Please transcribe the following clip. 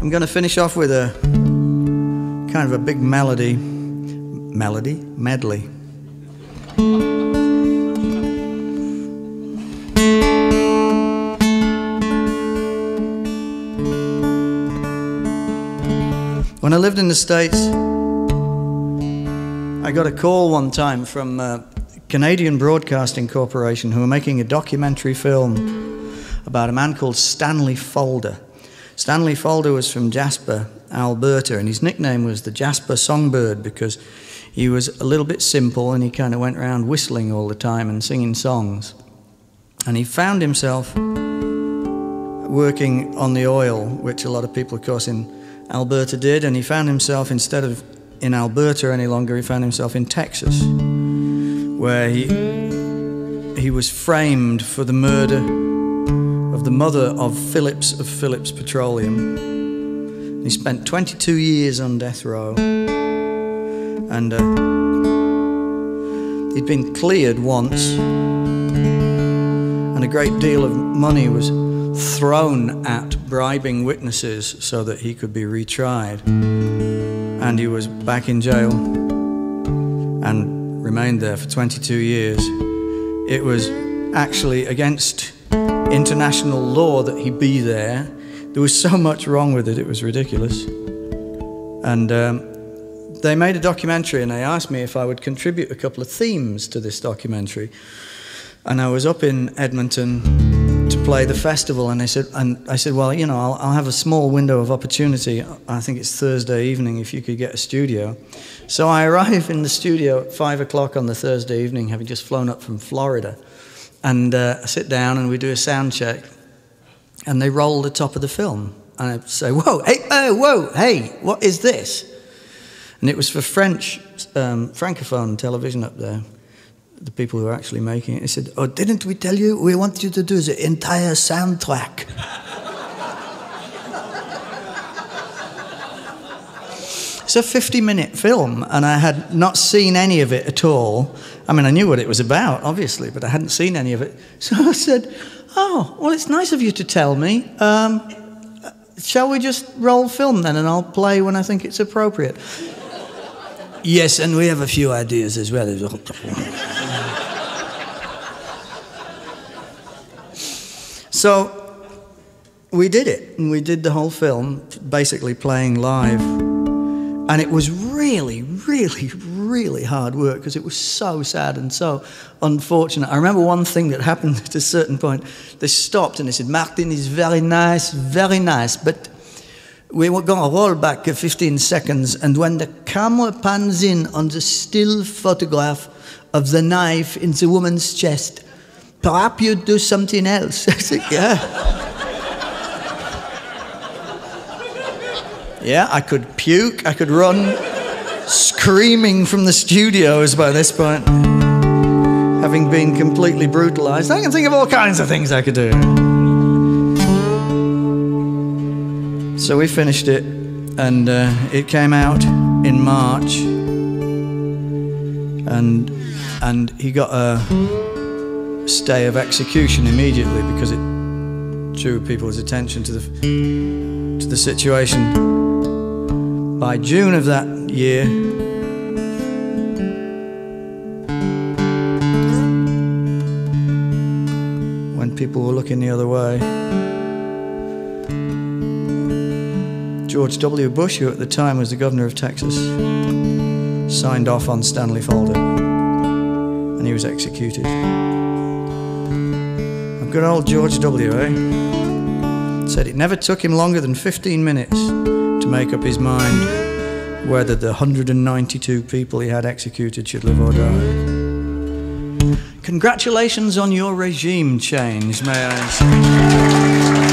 I'm going to finish off with a kind of a big medley. When I lived in the States, I got a call one time from Canadian Broadcasting Corporation, who were making a documentary film about a man called Stanley Folder. Stanley Folder was from Jasper, Alberta, and his nickname was the Jasper Songbird because he was a little bit simple and he kind of went around whistling all the time and singing songs. And he found himself working on the oil, which a lot of people, of course, in Alberta did, and he found himself, instead of in Alberta any longer, he found himself in Texas, where he was framed for the murder of the mother of Phillips Petroleum. He spent 22 years on death row, and he'd been cleared once, and a great deal of money was thrown at bribing witnesses so that he could be retried. And he was back in jail and remained there for 22 years. It was actually against international law that he be there. There was so much wrong with it, it was ridiculous. And they made a documentary, and they asked me if I would contribute a couple of themes to this documentary. And I was up in Edmonton to play the festival, and I said, well, you know, I'll have a small window of opportunity. I think it's Thursday evening, if you could get a studio. So I arrive in the studio at 5 o'clock on the Thursday evening, having just flown up from Florida. And I sit down and we do a sound check, and they roll the top of the film. And I say, whoa, hey, what is this? And it was for French, Francophone television up there, the people who were actually making it. They said, oh, didn't we tell you? We want you to do the entire soundtrack. It's a 50-minute film, and I had not seen any of it at all. I mean, I knew what it was about, obviously, but I hadn't seen any of it. So I said, oh, well, it's nice of you to tell me. Shall we just roll film then, and I'll play when I think it's appropriate? Yes, and we have a few ideas as well. So we did it, and we did the whole film, basically playing live. And it was really, really, really hard work because it was so sad and so unfortunate. I remember one thing that happened at a certain point. They stopped and they said, Martin is very nice, but we were going to roll back 15 seconds, and when the camera pans in on the still photograph of the knife in the woman's chest, perhaps you'd do something else. I said, yeah. Yeah, I could puke, I could run screaming from the studios by this point, having been completely brutalized. I can think of all kinds of things I could do. So we finished it, and it came out in March, and he got a stay of execution immediately because it drew people's attention to the situation. By June of that year, when people were looking the other way, George W. Bush, who at the time was the governor of Texas, signed off on Stanley Folder, and he was executed. Good old George W., eh? Said it never took him longer than 15 minutes to make up his mind whether the 192 people he had executed should live or die. Congratulations on your regime change, may I say.